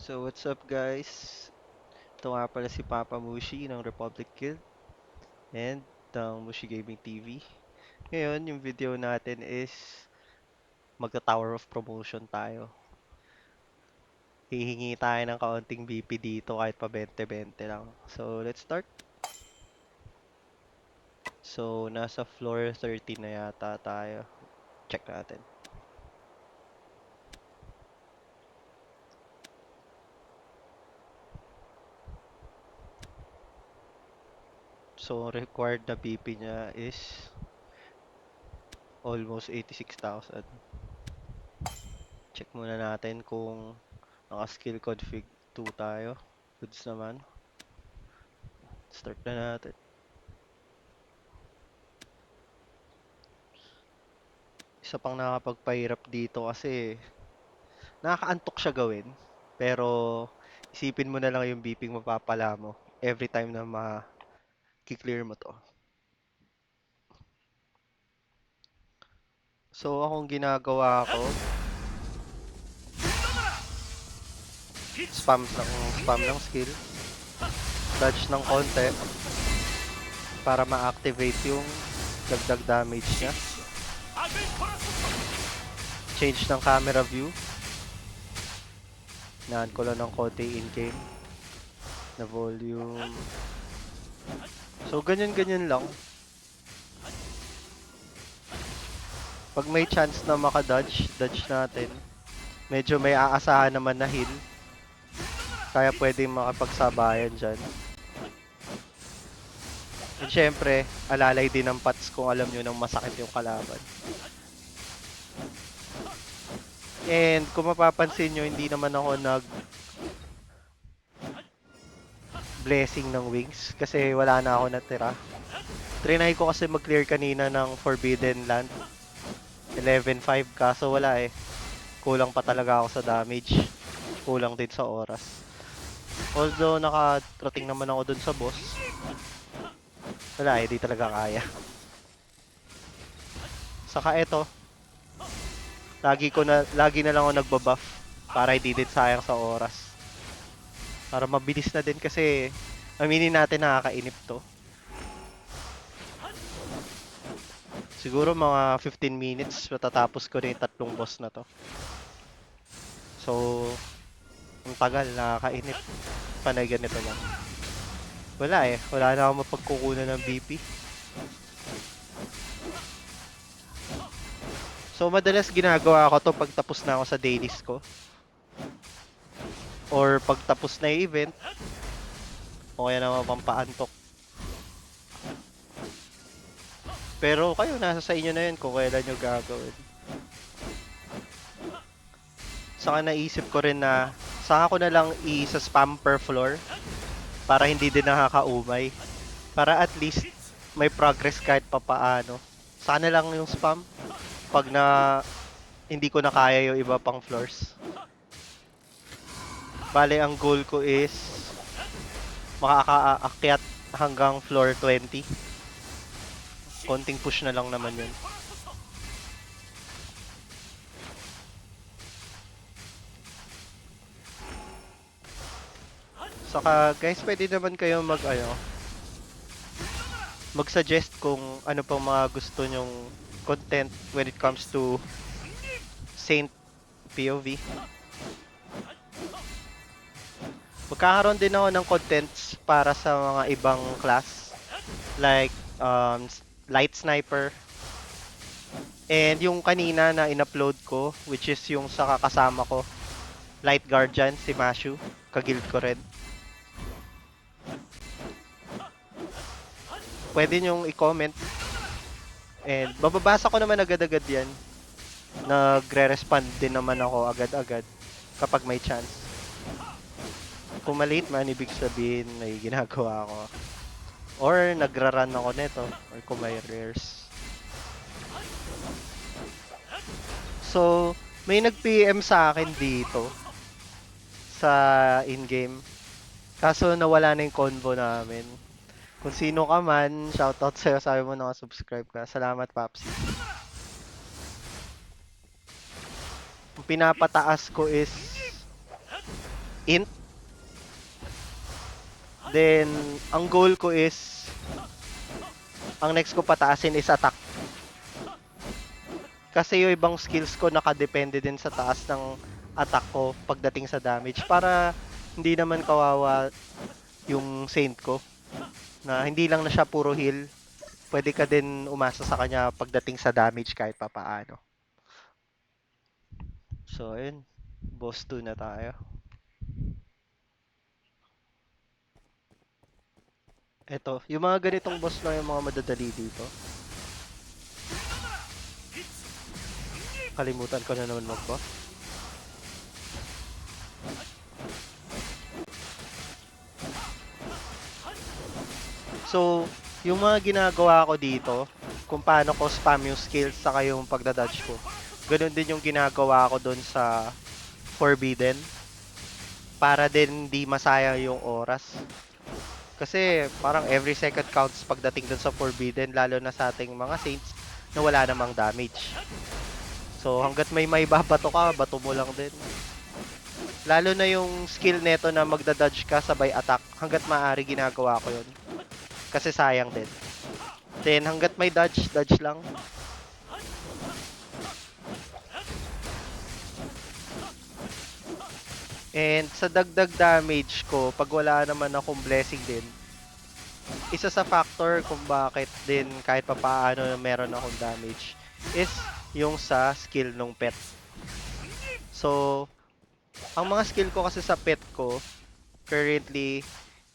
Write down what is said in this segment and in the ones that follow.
So what's up guys? Ito nga pala si Papa Mushi ng Republic Guild and ng Mushi Gaming TV. Ngayon, yung video natin is magta-Tower of Promotion tayo. Hihingi tayo ng kaunting BP dito kahit pa 20-20 lang. So let's start. So nasa floor 13 na yata tayo. Check natin. So required na BP niya is almost 86,000. Check muna natin kung naka-skill config 2 tayo. Goods naman. Start na natin. Isa pang nakakapagpahirap dito kasi nakakaantok siya gawin. Pero isipin mo na lang yung beeping mapapala mo every time na ma-clear mo to. So akong ginagawa ko, spam ng skill, dodge ng konti para ma-activate yung dagdag damage niya. Change ng camera view. Naan ko lang ng konti in-game na volume. So ganyan-ganyan lang. Pag may chance na maka-dodge, dodge natin. Medyo may aasahan naman na heal. Kaya pwedeng makapagsabayan dyan. And syempre, alalay din ng pats kung alam nyo nang masakit yung kalaban. And kung mapapansin nyo, hindi naman ako blessing ng wings kasi wala na ako natira. Trinay ko kasi mag-clear kanina ng Forbidden Land. 11-5 kaso wala eh. Kulang pa talaga ako sa damage. Kulang din sa oras. Although nakarating naman ako dun sa boss. Wala eh, di talaga kaya. Saka eto, lagi na lang ako nagba-buff para hindi din sayang sa oras. Para mabilis na din kasi aminin natin nakakainip to. Siguro mga 15 minutes matatapos ko na yung tatlong boss na to. So, ang tagal, nakakainip. Panay ganito lang. Wala eh, wala na akong mapagkukunan ng BP. So, madalas ginagawa ko to pag tapos na ako sa dailies ko. Or pag tapos na yung event, o kaya naman pampaantok. Pero kayo, nasa sa inyo na yun kung kailan nyo gagawin. Saka naisip ko rin na saka ko na lang i-spam per floor para hindi din nakakaumay. Para at least may progress kahit papaano. Sana lang yung spam pag hindi ko na kaya yung iba pang floors. Bale, ang goal ko is makakaakyat hanggang floor 20. Konting push na lang naman yun. Saka guys, pwede naman kayo mag-suggest kung ano pang mga gusto nyong content when it comes to Saint POV. Magkakaroon din ako ng contents para sa mga ibang class like Light Sniper and yung kanina na in-upload ko which is yung sa kakasama ko Light Guardian si Mashu, kaguild ko rin. Pwede nyong i-comment and bababasa ko naman agad-agad yan. Nagre-respond din naman ako agad-agad kapag may chance. Kung maliit man, ibig sabihin may ginagawa ako. Or nagra-run ako nito. Or kung may rares. So, may nag-PM sa akin dito. Sa in-game. Kaso nawala na yung convo namin. Kung sino ka man, shoutout sa'yo. Sabi mo naka-subscribe ka. Salamat, Papsi. Ang pinapataas ko is int. Then, ang goal ko is, ang next ko pataasin is attack. Kasi yung ibang skills ko nakadepende din sa taas ng attack ko pagdating sa damage. Para hindi naman kawawa yung Saint ko. Na hindi lang na siya puro heal. Pwede ka din umasa sa kanya pagdating sa damage kahit papaano. So, ayun. Boss 2 na tayo. Eto, yung mga ganitong boss lang yung mga madadali dito. Kalimutan ko na naman mag-buff. So, yung mga ginagawa ko dito, kung paano ko spam yung skills saka yung pagdadodge ko. Ganun din yung ginagawa ko doon sa Forbidden. Para din hindi masayang yung oras. Kasi parang every second counts pagdating dun sa Forbidden, lalo na sa ating mga Saints na wala namang damage. So hanggat may bato ka, bato mo lang din. Lalo na yung skill neto na magda-dodge ka sabay attack, hanggat maaari ginagawa ko yun. Kasi sayang din. Then hanggat may dodge, dodge lang. And sa dagdag damage ko, pag wala naman akong blessing din, isa sa factor kung bakit din kahit papaano meron akong damage is yung sa skill ng pet. So, ang mga skill ko kasi sa pet ko, currently,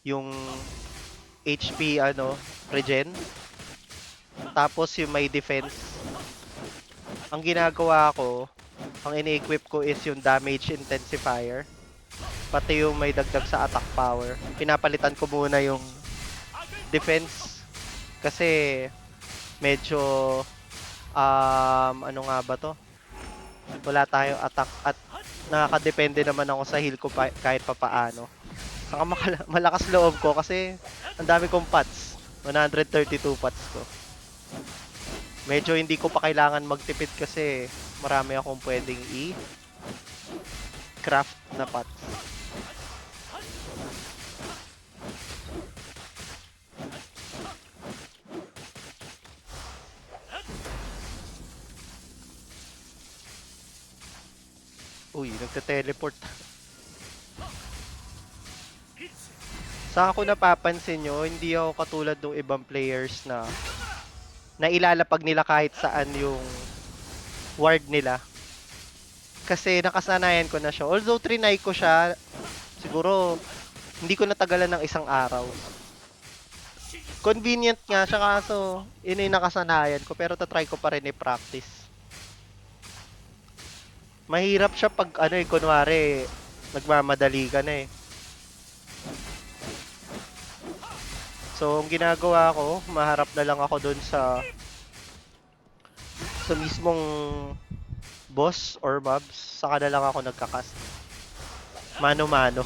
yung HP, regen. Tapos yung may defense. Ang ginagawa ko, ang ini-equip ko is yung damage intensifier. Pati yung may dagdag sa attack power. Pinapalitan ko muna yung defense. Kasi, medyo, ano nga ba to? Wala tayong attack at nakakadepende naman ako sa heal ko kahit papaano. Saka malakas loob ko kasi ang dami kong pots. 132 pots ko. Medyo hindi ko pa kailangan magtipid kasi marami akong pwedeng craft na pots. Uy, nagte-teleport. Sa ako napapansin nyo, hindi ako katulad ng ibang players na ilalapag nila kahit saan yung ward nila. Kasi nakasanayan ko na siya. Although trinay ko siya, siguro hindi ko natagalan ng isang araw. Convenient nga siya kaso yun yung nakasanayan ko pero tatry ko pa rin i-practice. Mahirap siya pag kunwari nagmamadali ka na eh. So, ang ginagawa ko, maharap na lang ako dun sa mismong boss or mobs, saka na lang ako nagkakast. Mano-mano.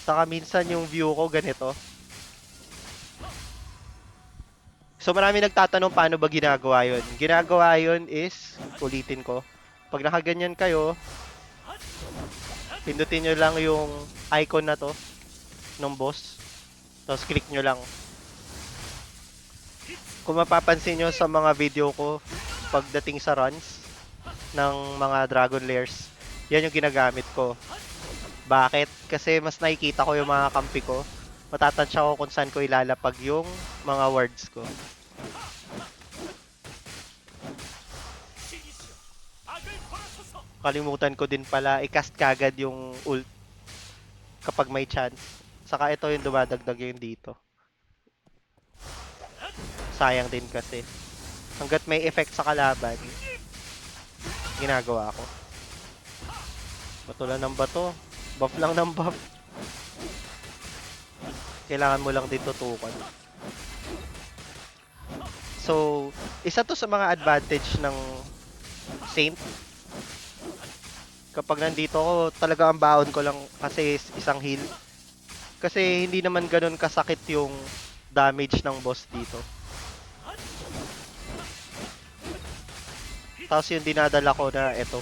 Saka minsan yung view ko ganito. So marami nagtatanong paano ba ginagawa yun. Ginagawa yun is, ulitin ko, pag nakaganyan kayo, pindutin nyo lang yung icon na to ng boss. Tapos click nyo lang. Kung mapapansin nyo sa mga video ko, pagdating sa runs ng mga Dragon Lairs, yan yung ginagamit ko. Bakit? Kasi mas nakikita ko yung mga kampi ko. Matatansya ko kung saan ko ilalapag yung mga words ko. Kalimutan ko din pala, i-cast kagad yung ult kapag may chance. Saka ito yung dumadagdag yung dito. Sayang din kasi. Hanggat may effect sa kalaban, ginagawa ko. Bato lang ng bato. Buff lang ng buff. Kailangan mo lang din tutukan. So, isa to sa mga advantage ng Saint. Kapag nandito ako, talaga ang baon ko lang kasi isang heal. Kasi hindi naman ganun kasakit yung damage ng boss dito. Tapos yung dinadala ko na ito.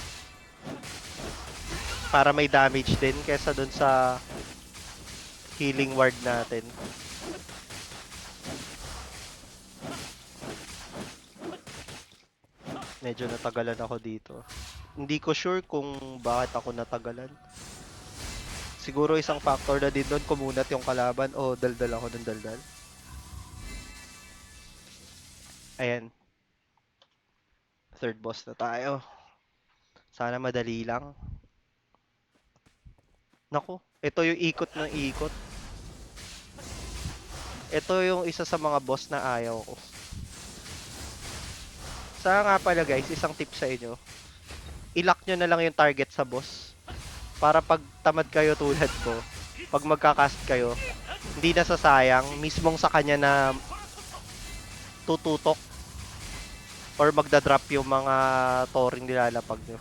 Para may damage din kesa dun sa healing ward natin. Medyo natagalan ako dito. Hindi ko sure kung bakit ako natagalan. Siguro isang factor na din doon, kumunat yung kalaban o daldal ako ng daldal. Ayan. Third boss na tayo. Sana madali lang. Naku, ito yung ikot ng ikot. Ito yung isa sa mga boss na ayaw ko. Saka nga pala guys, isang tip sa inyo. I-lock nyo na lang yung target sa boss. Para pag tamad kayo tulad ko, pag magkakast kayo, hindi nasasayang mismong sa kanya na tututok or magdadrop yung mga toring nilalapag nyo.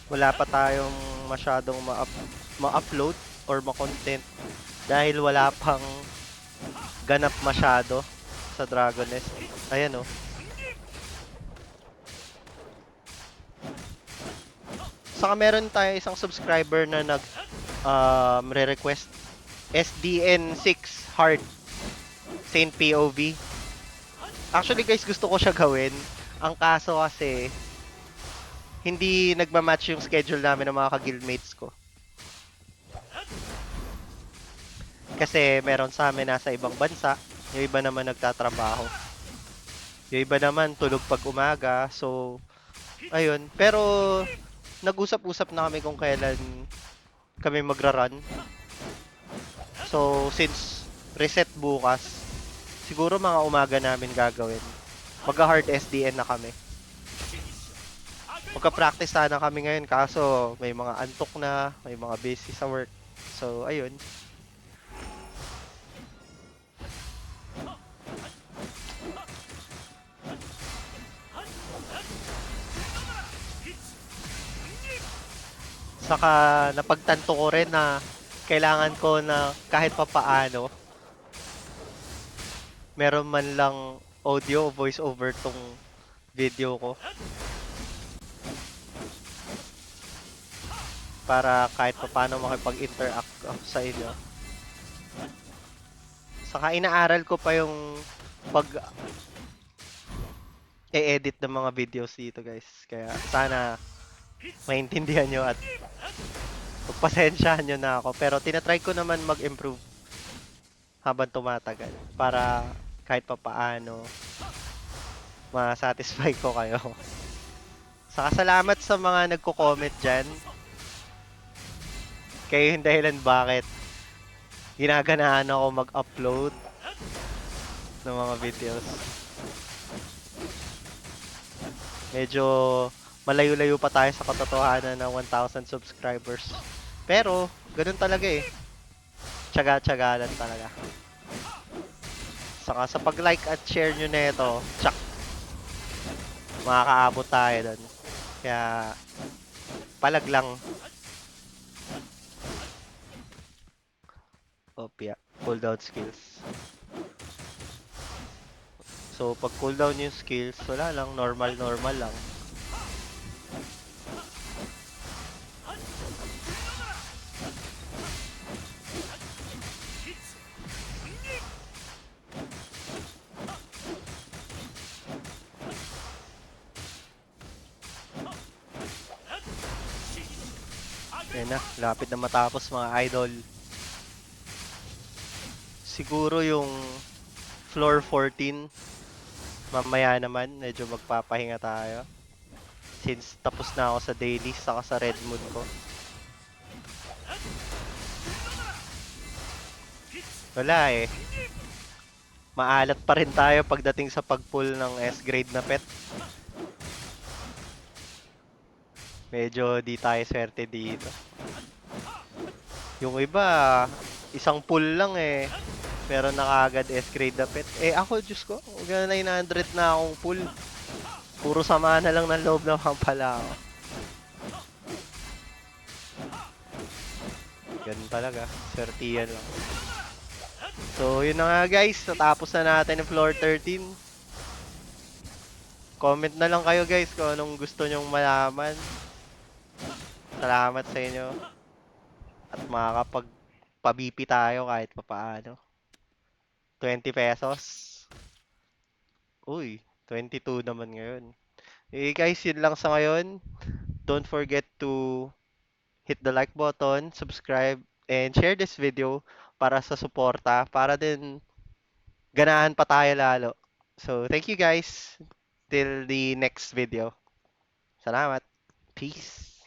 Wala pa tayong masyadong ma-upload or ma-content dahil wala pang ganap masyado sa Dragon Nest. Ayan oh. Saka meron tayo isang subscriber na nag re-request SDN6 hard Saint POV. Actually guys, gusto ko siya gawin. Ang kaso kasi hindi nagma-match yung schedule namin ng mga ka-guildmates ko. Kasi meron sa amin nasa ibang bansa, yung iba naman nagtatrabaho. Yung iba naman tulog pag umaga, so ayun. Pero nag-usap-usap na kami kung kailan kami magra-run. So since reset bukas, siguro mga umaga namin gagawin. Magka-hard SDN na kami. Magka-practice sana kami ngayon kaso may mga antok na, may mga busy sa work. So ayun. Saka napagtanto ko rin na kailangan ko na kahit papaano meron man lang audio voice over tong video ko. Para kahit papaano makipag-interact ako sa inyo. Saka inaaral ko pa yung pag e-edit ng mga videos dito guys. Kaya sana maintindihan nyo at pagpasensyahan nyo na ako. Pero tinatry ko naman mag-improve habang tumatagal. Para kahit papaano ma-satisfy ko kayo. Saka salamat sa mga nagko-comment dyan. Kayo yung dahilan bakit ginaganaan ako mag-upload ng mga videos. Medyo malayo-layo pa tayo sa katotohanan ng 1,000 subscribers. Pero, ganun talaga eh. Tsaga-tsaga lang talaga. Saka sa pag-like at share nyo na ito, tsak, makakaabot tayo doon. Kaya, palag lang. Opya, cooldown skills. So, pag cooldown yung skills, wala lang, normal lang. Ayan na, lapit na matapos mga idol. Siguro yung floor 14, mamaya naman, medyo magpapahinga tayo. Since tapos na ako sa daily, saka sa red moon ko. Wala eh. Maalat pa rin tayo pagdating sa pag-pull ng S-grade na pet. Medyo di tayo swerte dito. Yung iba, isang pull lang eh. Meron na kaagad S-grade na pet. Eh ako, Diyos ko, 900 na akong pull. Puro sama na lang ng loob naman pala ako. Ganun talaga, swertiyan lang. So, yun na nga guys. Natapos na natin yung floor 13. Comment na lang kayo guys kung anong gusto nyong malaman. Salamat sa inyo. At makakapag-BP tayo kahit papaano. 20 pesos. Uy, 22 naman ngayon. Eh guys, yun lang sa ngayon. Don't forget to hit the like button, subscribe, and share this video para sa suporta, para din ganahan pa tayo lalo. So, thank you guys. Till the next video. Salamat. Peace.